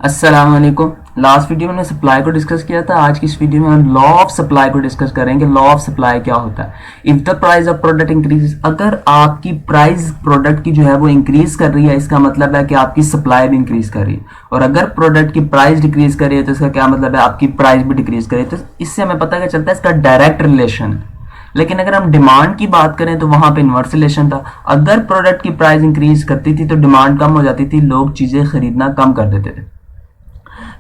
अस्सलाम वालेकुम। Last video में हमने सप्लाई को डिस्कस किया था। आज की इस वीडियो में हम लॉ ऑफ सप्लाई को डिस्कस करेंगे। लॉ ऑफ सप्लाई क्या होता है? If the price of product increase, अगर आपकी प्राइस प्रोडक्ट की जो है वो इंक्रीज कर रही है, इसका मतलब है कि आपकी सप्लाई भी इंक्रीज कर रही है। और अगर प्रोडक्ट की प्राइस डिक्रीज कर रही है तो इसका क्या मतलब है? आपकी प्राइस भी डिक्रीज कर रही है। तो इससे हमें पता क्या चलता है? इसका डायरेक्ट रिलेशन है। लेकिन अगर हम डिमांड की बात करें तो वहां पे इन्वर्स रिलेशन था। अगर प्रोडक्ट की प्राइस इंक्रीज करती थी तो डिमांड कम हो जाती थी, लोग चीजें खरीदना कम कर देते थे।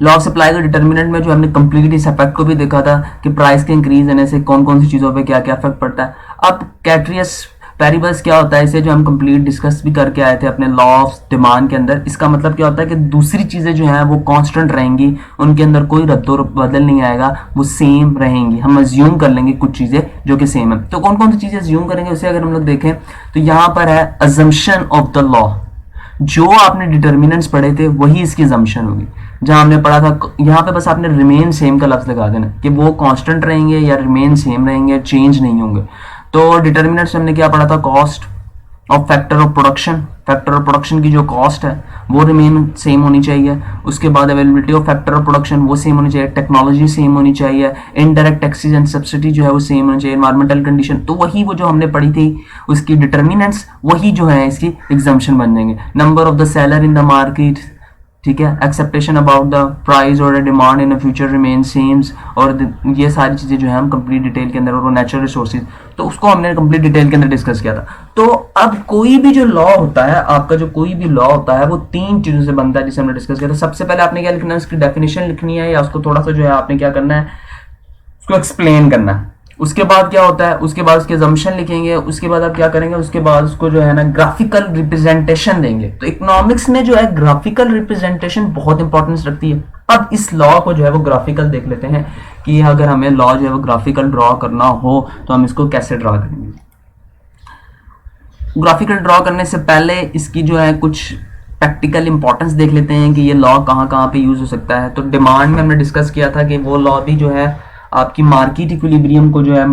लॉ ऑफ सप्लाई के डिटर्मिनेंट में जो हमने कंप्लीट इस इफेक्ट को भी देखा था कि प्राइस के इंक्रीज होने से कौन कौन सी चीजों पे क्या क्या इफेक्ट पड़ता है। अब कैटरियस पेरिबल्स क्या होता है, इसे जो हम कंप्लीट डिस्कस भी करके आए थे अपने लॉ ऑफ डिमांड के अंदर। इसका मतलब क्या होता है कि दूसरी चीजें जो हैं वो कांस्टेंट रहेंगी, उनके अंदर कोई रद्दो बदल नहीं आएगा, वो सेम रहेंगी। हम अज्यूम कर लेंगे कुछ चीजें जो कि सेम है। तो कौन कौन सी चीजें अज्यूम करेंगे उसे अगर हम लोग देखें तो यहाँ पर है अजम्पशन ऑफ द लॉ। जो आपने डिटर्मिनेंट्स पढ़े थे वही इसकी अजम्पशन होगी। जहां हमने पढ़ा था यहाँ पे बस आपने रिमेन सेम का लफ्ज लगा देना कि वो कांस्टेंट रहेंगे या रिमेन सेम रहेंगे, चेंज नहीं होंगे। तो डिटर्मिनेंट्स हमने क्या पढ़ा था? Cost of factor of production, factor of production की जो कॉस्ट है वो रिमेन सेम होनी चाहिए। उसके बाद availability of factor of production वो सेम होनी चाहिए, टेक्नोलॉजी सेम होनी चाहिए, इनडायरेक्ट टैक्सेस एंड सब्सिडी जो है वो सेम होनी चाहिए, एनवायरमेंटल कंडीशन। तो वही वो जो हमने पढ़ी थी उसकी डिटर्मिनेंट्स वही जो है इसकी एग्जम्पशन बन जाएंगे। Number of the seller in the market, ठीक है, एक्सेप्टेशन अबाउट द प्राइस और demand in the future remain same, और ये सारी चीजें जो है हम कंप्लीट डिटेल के अंदर, और वो नेचुरल रिसोर्सेज, तो उसको हमने कंप्लीट डिटेल के अंदर डिस्कस किया था। तो अब कोई भी जो लॉ होता है आपका, जो कोई भी लॉ होता है वो तीन चीजों से बनता है जिसे हमने डिस्कस किया था। सबसे पहले आपने क्या लिखना है? उसकी डेफिनेशन लिखनी है, या उसको थोड़ा सा जो है आपने क्या करना है, उसको एक्सप्लेन करना है। उसके बाद क्या होता है? उसके बाद उसके assumption लिखेंगे। उसके बाद आप क्या करेंगे? उसके बाद उसको जो है ना ग्राफिकल रिप्रेजेंटेशन देंगे। तो इकोनॉमिक्स में जो है ग्राफिकल रिप्रेजेंटेशन बहुत इंपॉर्टेंस रखती है। अब इस लॉ को जो है वो ग्राफिकल देख लेते हैं कि अगर हमें लॉ जो है वो ग्राफिकल ड्रॉ करना हो तो हम इसको कैसे ड्रॉ करेंगे। ग्राफिकल ड्रॉ करने से पहले इसकी जो है कुछ प्रैक्टिकल इंपॉर्टेंस देख लेते हैं कि ये लॉ कहाँ कहाँ पे यूज हो सकता है। तो डिमांड में हमने डिस्कस किया था कि वो लॉ भी जो है आपकी मार्केट इक्विलिब्रियम को जो है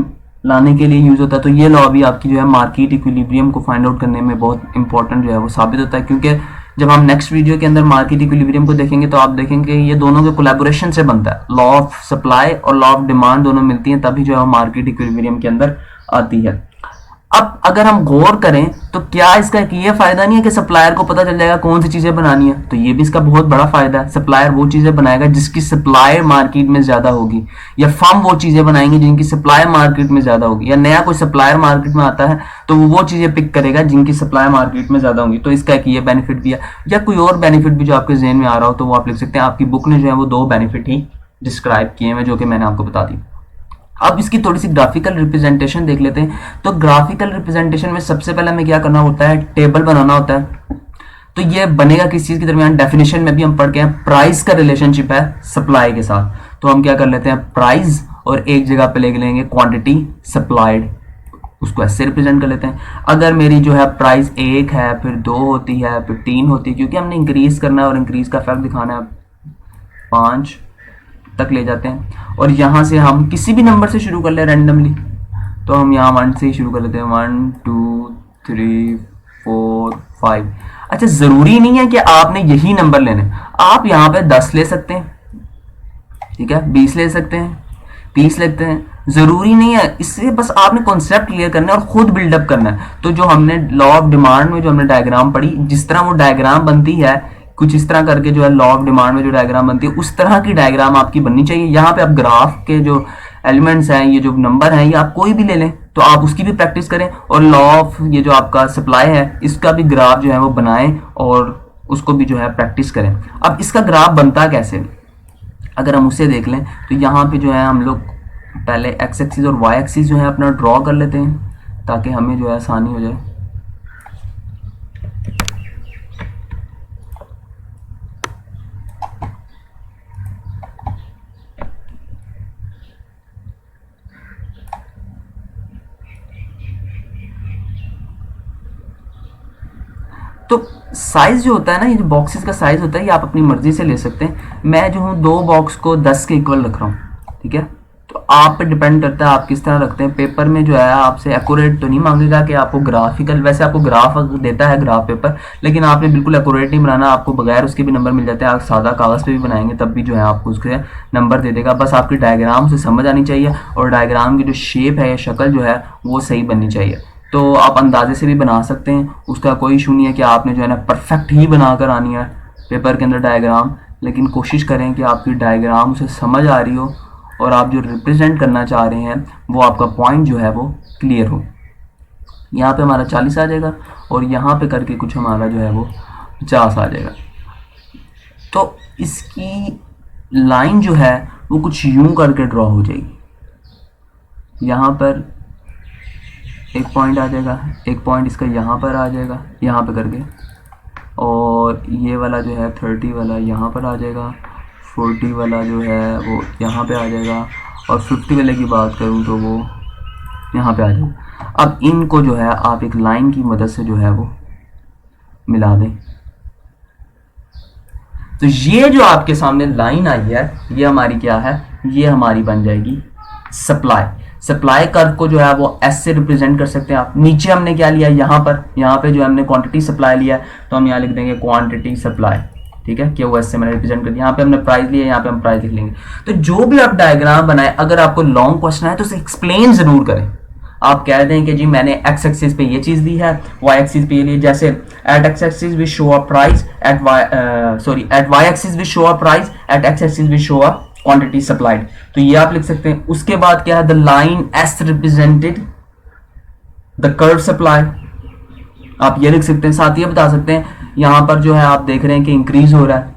लाने के लिए यूज होता है। तो ये लॉ भी आपकी जो है मार्केट इक्विलिब्रियम को फाइंड आउट करने में बहुत इंपॉर्टेंट जो है वो साबित होता है। क्योंकि जब हम नेक्स्ट वीडियो के अंदर मार्केट इक्विलिब्रियम को देखेंगे तो आप देखेंगे ये दोनों के कोलैबोरेशन से बनता है। लॉ ऑफ सप्लाई और लॉ ऑफ डिमांड दोनों मिलती हैं तभी जो है मार्केट इक्विलिब्रियम के अंदर आती है। अब अगर हम गौर करें तो क्या इसका ये फायदा नहीं है कि सप्लायर को पता चल जाएगा कौन सी चीजें बनानी है? तो ये भी इसका बहुत बड़ा फायदा है। सप्लायर वो चीजें बनाएगा जिसकी सप्लाई मार्केट में ज्यादा होगी, या फर्म वो चीजें बनाएंगे जिनकी सप्लाई मार्केट में ज्यादा होगी, या नया कोई सप्लायर मार्केट में आता है तो वो चीजें पिक करेगा जिनकी सप्लाई मार्केट में ज्यादा होगी। तो इसका एक ये बेनिफिट भी है, या कोई और बेनिफिट भी जो आपके जहन में आ रहा हो तो वो आप लिख सकते हैं। आपकी बुक ने जो है वो दो बेनिफिट ही डिस्क्राइब किए हैं जो कि मैंने आपको बता दी। अब इसकी थोड़ी सी ग्राफिकल रिप्रेजेंटेशन देख लेते हैं। तो ग्राफिकल रिप्रेजेंटेशन में सबसे पहले हमें क्या करना होता है? टेबल बनाना होता है। तो ये बनेगा किस चीज के दरमियान? डेफिनेशन में भी हम पढ़ के हैं प्राइस का रिलेशनशिप है सप्लाई के साथ। तो हम क्या कर लेते हैं? प्राइस और एक जगह पे ले लेंगे क्वांटिटी सप्लाइड, उसको ऐसे रिप्रेजेंट कर लेते हैं। अगर मेरी जो है प्राइस 1 है, फिर 2 होती है, फिर 3 होती है, क्योंकि हमने इंक्रीज करना है और इंक्रीज का फैक्ट दिखाना है, 5 तक ले जाते हैं। और यहां से हम किसी भी नंबर से शुरू कर ले रैंडमली। तो हम यहाँ 1 से ही शुरू कर लेते हैं, 1 2 3 4 5। अच्छा, जरूरी नहीं है कि आपने यही नंबर लेने, आप यहाँ पे 10 ले सकते हैं, ठीक है, 20 ले सकते हैं, 30 लेते हैं, जरूरी नहीं है। इससे बस आपने कॉन्सेप्ट क्लियर करना है और खुद बिल्डअप करना है। तो जो हमने लॉ ऑफ डिमांड में जो हमने डायग्राम पढ़ी, जिस तरह वो डायग्राम बनती है कुछ इस तरह करके जो है लॉ ऑफ डिमांड में जो डायग्राम बनती है उस तरह की डायग्राम आपकी बननी चाहिए। यहाँ पे आप ग्राफ के जो एलिमेंट्स हैं, ये जो नंबर हैं, ये आप कोई भी ले लें तो आप उसकी भी प्रैक्टिस करें, और लॉ ऑफ ये जो आपका सप्लाई है इसका भी ग्राफ जो है वो बनाएं और उसको भी जो है प्रैक्टिस करें। अब इसका ग्राफ बनता कैसे, अगर हम उसे देख लें तो यहाँ पे जो है हम लोग पहले एक्स एक्सिस और वाई एक्सिस जो है अपना ड्रॉ कर लेते हैं ताकि हमें जो है आसानी हो जाए। तो साइज जो होता है ना, ये जो बॉक्सेस का साइज होता है ये आप अपनी मर्जी से ले सकते हैं। मैं जो हूँ 2 बॉक्स को 10 के इक्वल रख रहा हूँ, ठीक है। तो आप पे डिपेंड करता है आप किस तरह रखते हैं। पेपर में जो है आपसे एक्यूरेट तो नहीं मांगेगा कि आपको ग्राफिकल, वैसे आपको ग्राफ देता है ग्राफ पेपर, लेकिन आपने बिल्कुल एक्यूरेट नहीं बनाना, आपको बगैर उसके भी नंबर मिल जाते हैं। आप सादा कागज़ पे भी बनाएंगे तब भी जो है आपको उसके नंबर दे देगा। बस आपकी डायग्राम से समझ आनी चाहिए और डायग्राम की जो शेप है या शक्ल जो है वो सही बननी चाहिए। तो आप अंदाजे से भी बना सकते हैं, उसका कोई इशू नहीं है कि आपने जो है ना परफेक्ट ही बना कर आनी है पेपर के अंदर डायग्राम, लेकिन कोशिश करें कि आपकी डायग्राम से समझ आ रही हो और आप जो रिप्रेजेंट करना चाह रहे हैं वो आपका पॉइंट जो है वो क्लियर हो। यहाँ पे हमारा 40 आ जाएगा और यहाँ पे करके कुछ हमारा जो है वो 50 आ जाएगा। तो इसकी लाइन जो है वो कुछ यूं करके ड्रॉ हो जाएगी। यहाँ पर एक पॉइंट आ जाएगा, एक पॉइंट इसका यहाँ पर आ जाएगा यहाँ पे करके, और ये वाला जो है 30 वाला यहाँ पर आ जाएगा, 40 वाला जो है वो यहाँ पे आ जाएगा, और 50 वाले की बात करूँ तो वो यहाँ पे आ जाएगा। अब इनको जो है आप एक लाइन की मदद से जो है वो मिला दें। तो ये जो आपके सामने लाइन आई है ये हमारी क्या है, ये हमारी बन जाएगी सप्लाई। सप्लाई कर्व को जो है वो एस से रिप्रेजेंट कर सकते हैं आप। नीचे हमने क्या लिया, यहाँ पे जो हमने क्वांटिटी सप्लाई लिया है तो हम यहाँ लिख देंगे क्वांटिटी सप्लाई, ठीक है, क्यू एस से मैंने रिप्रेजेंट कर दिया। यहाँ पे हमने प्राइस लिया, यहाँ पे हम प्राइस लिख लेंगे। तो जो भी आप डायग्राम बनाए, अगर आपको लॉन्ग क्वेश्चन है तो उसे एक्सप्लेन जरूर करें। आप कह दें कि जी मैंने एक्स एक्सिस पे ये चीज दी है, वाई एक्सिस पे ये ली, जैसे at X axis we show a price, at Y axis we show a price, at X axis we show a quantity supplied. तो ये आप लिख सकते हैं। उसके बाद क्या है, the line S represented the curve supply, आप ये लिख सकते हैं। साथ ही बता सकते हैं यहां पर जो है आप देख रहे हैं कि इंक्रीज हो रहा है,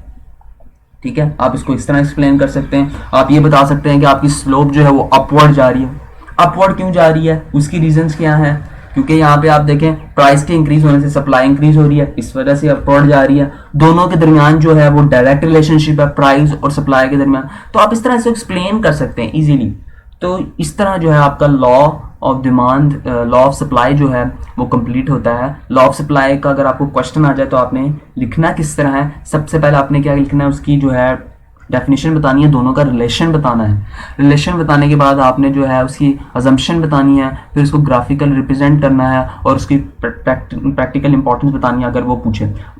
ठीक है, आप इसको इस तरह एक्सप्लेन कर सकते हैं। आप ये बता सकते हैं कि आपकी स्लोप जो है वो अपवर्ड जा रही है। अपवर्ड क्यों जा रही है, उसकी रीजंस क्या है, क्योंकि यहाँ पे आप देखें प्राइस के इंक्रीज होने से सप्लाई इंक्रीज हो रही है, इस वजह से अपवर्ड जा रही है। दोनों के दरमियान जो है वो डायरेक्ट रिलेशनशिप है प्राइस और सप्लाई के दरमियान। तो आप इस तरह से एक्सप्लेन कर सकते हैं इजीली। तो इस तरह जो है आपका law of demand, law of supply जो है वो कंप्लीट होता है। लॉ ऑफ सप्लाई का अगर आपको क्वेश्चन आ जाए तो आपने लिखना किस तरह है, सबसे पहले आपने क्या लिखना है, उसकी जो है डेफिनेशन बतानी है, दोनों का रिलेशन बताना है। रिलेशन बताने के बाद आपने जो है उसकी अजम्पशन बतानी है, फिर उसको ग्राफिकल रिप्रेजेंट करना है और उसकी प्रैक्टिकल इंपॉर्टेंस बतानी है। अगर वो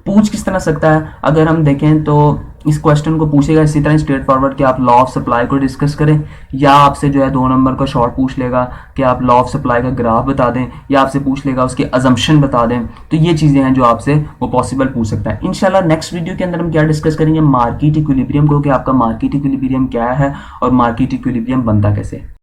पूछ किस तरह सकता है, अगर हम देखें तो इस क्वेश्चन को पूछेगा इसी तरह स्ट्रेट फॉरवर्ड कि आप लॉ ऑफ सप्लाई को डिस्कस करें, या आपसे जो है 2 नंबर का शॉर्ट पूछ लेगा कि आप लॉ ऑफ सप्लाई का ग्राफ बता दें, या आपसे पूछ लेगा उसकी अजम्पशन बता दें। तो ये चीज़ें हैं जो आपसे वो पॉसिबल पूछ सकता है। इंशाल्लाह नेक्स्ट वीडियो के अंदर हम क्या डिस्कस करेंगे, मार्केट इक्विलिब्रियम को, कि आपका मार्केट इक्विलिब्रियम क्या है और मार्केट इक्विलिब्रियम बनता कैसे।